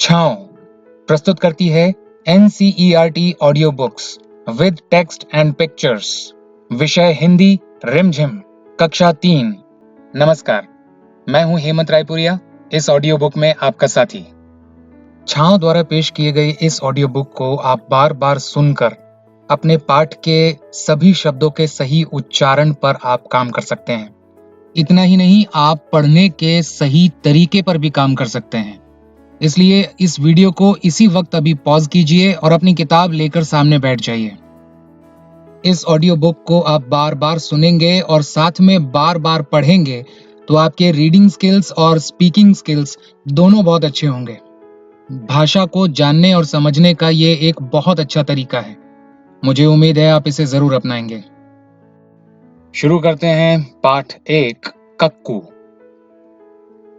छाँव प्रस्तुत करती है NCERT audio books with text and pictures. विषय हिंदी रिमझिम, कक्षा 3। नमस्कार, मैं हूं हेमंत रायपुरिया, इस ऑडियो बुक में आपका साथी। छाँव द्वारा पेश किए गए इस ऑडियो बुक को आप बार बार सुनकर अपने पाठ के सभी शब्दों के सही उच्चारण पर आप काम कर सकते हैं। इतना ही नहीं, आप पढ़ने के सही तरीके पर भी काम कर सकते हैं। इसलिए इस वीडियो को इसी वक्त अभी पॉज कीजिए और अपनी किताब लेकर सामने बैठ जाइए। इस ऑडियो बुक को आप बार बार सुनेंगे और साथ में बार बार पढ़ेंगे तो आपके रीडिंग स्किल्स और स्पीकिंग स्किल्स दोनों बहुत अच्छे होंगे। भाषा को जानने और समझने का ये एक बहुत अच्छा तरीका है। मुझे उम्मीद है आप इसे जरूर अपनाएंगे। शुरू करते हैं पाठ 1, कक्कू।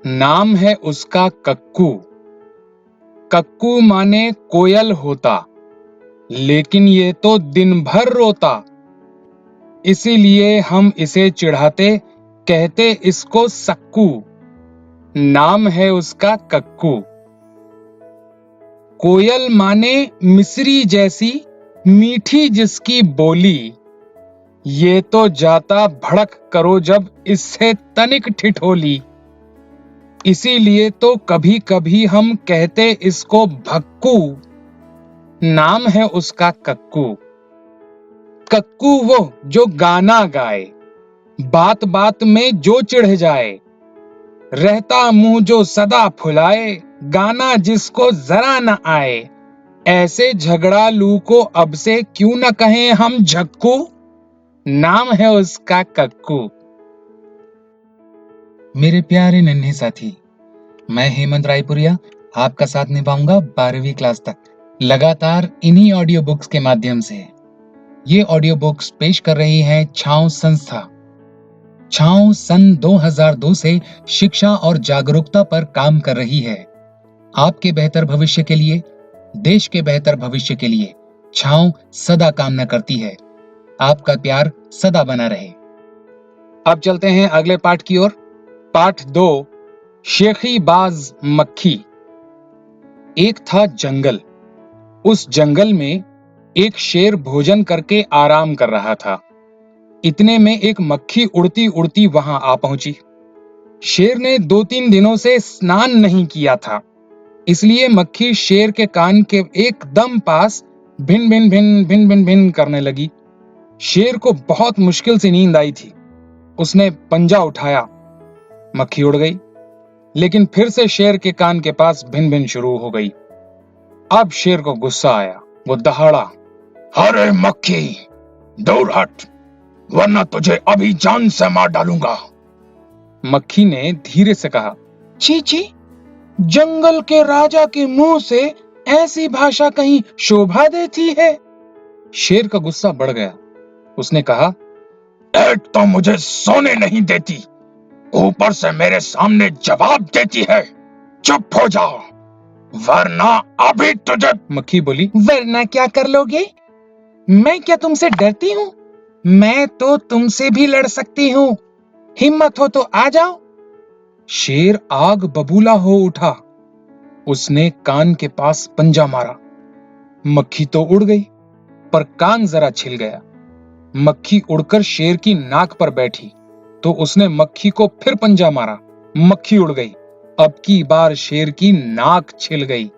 नाम है उसका कक्कू। कक्कू माने कोयल होता, लेकिन ये तो दिन भर रोता। इसीलिए हम इसे चिढ़ाते, कहते इसको सक्कू। नाम है उसका कक्कू। कोयल माने मिस्री जैसी मीठी जिसकी बोली। ये तो जाता भड़क करो जब इससे तनिक ठिठोली। इसीलिए तो कभी कभी हम कहते इसको भक्कू। नाम है उसका कक्कू। कक्कू वो जो गाना गाए, बात बात में जो चिढ़ जाए, रहता मुंह जो सदा फुलाए, गाना जिसको जरा न आए, ऐसे झगड़ालू को अब से क्यों न कहें हम झक्कू। नाम है उसका कक्कू। मेरे प्यारे नन्हे साथी, मैं हेमंत रायपुरिया आपका साथ निभाऊंगा 12वीं क्लास तक, लगातार इन्हीं ऑडियो बुक्स के माध्यम से। ये ऑडियो बुक्स पेश कर रही है छाँव संस्था। छाँव सन 2002 से शिक्षा और जागरूकता पर काम कर रही है। आपके बेहतर भविष्य के लिए, देश के बेहतर भविष्य के लिए छाँव सदा कामना करती है। आपका प्यार सदा बना रहे। अब चलते हैं अगले पाठ की ओर। पाठ 2, शेखी बाज मक्खी। एक था जंगल। उस जंगल में एक शेर भोजन करके आराम कर रहा था। इतने में एक मक्खी उड़ती उड़ती वहां आ पहुंची। शेर ने 2-3 दिनों से स्नान नहीं किया था, इसलिए मक्खी शेर के कान के एकदम पास भिन भिन भिन भिन भिन भिन करने लगी। शेर को बहुत मुश्किल से नींद आई थी। उसने पंजा उठाया, मक्खी उड़ गई, लेकिन फिर से शेर के कान के पास भिन भिन शुरू हो गई। अब शेर को गुस्सा आया। वो दहाड़ा, अरे मक्खी, दूर हट, वरना तुझे अभी जान से मार डालूंगा। मक्खी ने धीरे से कहा, छी छी, जंगल के राजा के मुंह से ऐसी भाषा कहीं शोभा देती है। शेर का गुस्सा बढ़ गया। उसने कहा, एक तो मुझे सोने नहीं देती, ऊपर से मेरे सामने जवाब देती है। चुप हो जाओ, वरना अभी तुझे। मक्खी बोली, वरना क्या कर लोगे? मैं क्या तुमसे डरती हूँ? मैं तो तुमसे भी लड़ सकती हूँ। हिम्मत हो तो आ जाओ। शेर आग बबूला हो उठा। उसने कान के पास पंजा मारा। मक्खी तो उड़ गई, पर कान जरा छिल गया। मक्खी उड़कर शेर की नाक पर बैठी तो उसने मक्खी को फिर पंजा मारा। मक्खी उड़ गई। अब की बार शेर की नाक छिल गई।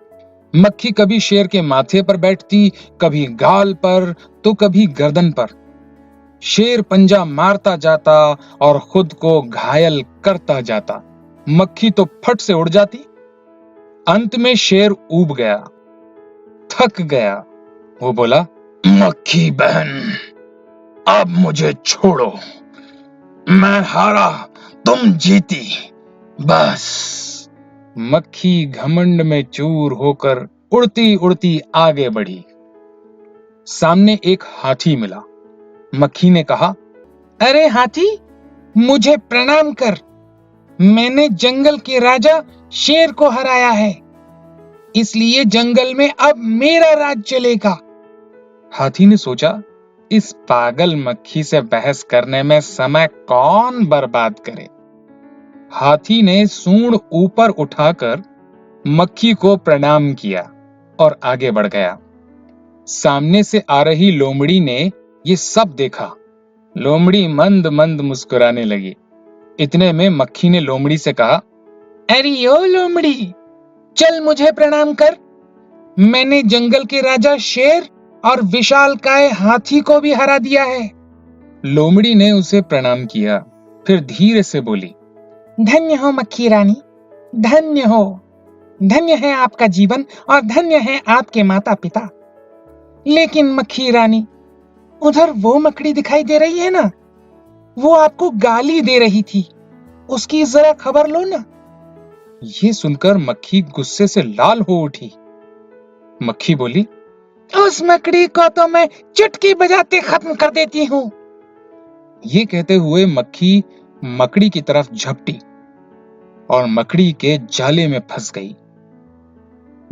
मक्खी कभी शेर के माथे पर बैठती, कभी गाल पर, तो कभी गर्दन पर। शेर पंजा मारता जाता और खुद को घायल करता जाता। मक्खी तो फट से उड़ जाती। अंत में शेर ऊब गया, थक गया। वो बोला, मक्खी बहन, अब मुझे छोड़ो। मैं हारा, तुम जीती, बस। मक्खी घमंड में चूर होकर उड़ती उड़ती आगे बढ़ी। सामने एक हाथी मिला। मक्खी ने कहा, अरे हाथी, मुझे प्रणाम कर। मैंने जंगल के राजा शेर को हराया है, इसलिए जंगल में अब मेरा राज चलेगा। हाथी ने सोचा, इस पागल मक्खी से बहस करने में समय कौन बर्बाद करे। हाथी ने सूंड ऊपर उठाकर मक्खी को प्रणाम किया और आगे बढ़ गया। सामने से आ रही लोमड़ी ने ये सब देखा। लोमड़ी मंद मंद मुस्कुराने लगी। इतने में मक्खी ने लोमड़ी से कहा, अरे ओ लोमड़ी, चल मुझे प्रणाम कर। मैंने जंगल के राजा शेर और विशालकाय हाथी को भी हरा दिया है। लोमड़ी ने उसे प्रणाम किया, फिर धीरे से बोली, धन्य हो मक्खी रानी, धन्य हो। धन्य है आपका जीवन और धन्य है आपके माता पिता। लेकिन मक्खी रानी, उधर वो मकड़ी दिखाई दे रही है ना, वो आपको गाली दे रही थी, उसकी जरा खबर लो ना। ये सुनकर मक्खी गुस्से से लाल हो उठी। मक्खी बोली, उस मकड़ी को तो मैं चुटकी बजाते खत्म कर देती हूँ। ये कहते हुए मक्खी मकड़ी की तरफ झपटी और मकड़ी के जाले में फंस गई।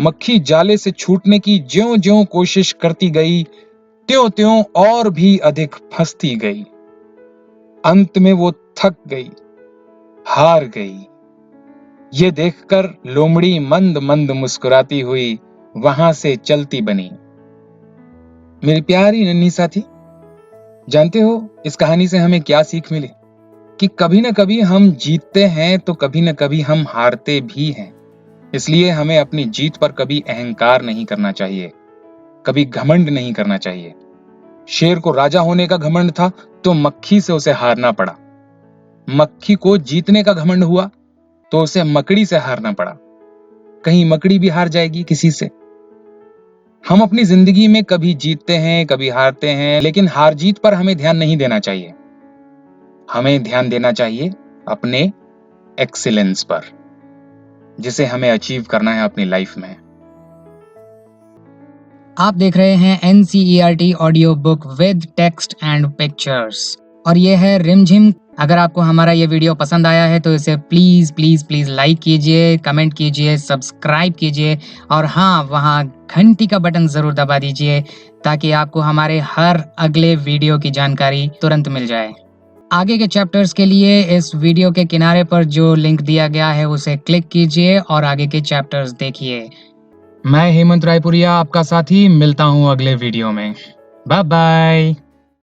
मक्खी जाले से छूटने की ज्यों-ज्यों कोशिश करती गई, त्यों-त्यों और भी अधिक फंसती गई। अंत में वो थक गई, हार गई। ये देखकर लोमड़ी मंद मंद मुस्कुराती हुई वहां से चलती बनी। मेरी प्यारी नन्ही साथी, जानते हो इस कहानी से हमें क्या सीख मिली? कि कभी न कभी हम जीतते हैं तो कभी न कभी हम हारते भी हैं। इसलिए हमें अपनी जीत पर कभी अहंकार नहीं करना चाहिए, कभी घमंड नहीं करना चाहिए। शेर को राजा होने का घमंड था तो मक्खी से उसे हारना पड़ा। मक्खी को जीतने का घमंड हुआ तो उसे मकड़ी से हारना पड़ा। कहीं मकड़ी भी हार जाएगी किसी से। हम अपनी जिंदगी में कभी जीतते हैं, कभी हारते हैं, लेकिन हार जीत पर हमें ध्यान नहीं देना चाहिए। हमें ध्यान देना चाहिए अपने एक्सीलेंस पर, जिसे हमें अचीव करना है अपनी लाइफ में। आप देख रहे हैं NCERT audio book with text and pictures और ये है रिमझिम। अगर आपको हमारा ये वीडियो पसंद आया है तो इसे प्लीज प्लीज प्लीज लाइक कीजिए, कमेंट कीजिए, सब्सक्राइब कीजिए और हाँ, वहाँ घंटी का बटन जरूर दबा दीजिए ताकि आपको हमारे हर अगले वीडियो की जानकारी तुरंत मिल जाए। आगे के चैप्टर्स के लिए इस वीडियो के किनारे पर जो लिंक दिया गया है उसे क्लिक कीजिए और आगे के चैप्टर्स देखिए। मैं हेमंत रायपुरिया आपका साथी, मिलता हूं अगले वीडियो में। Bye bye.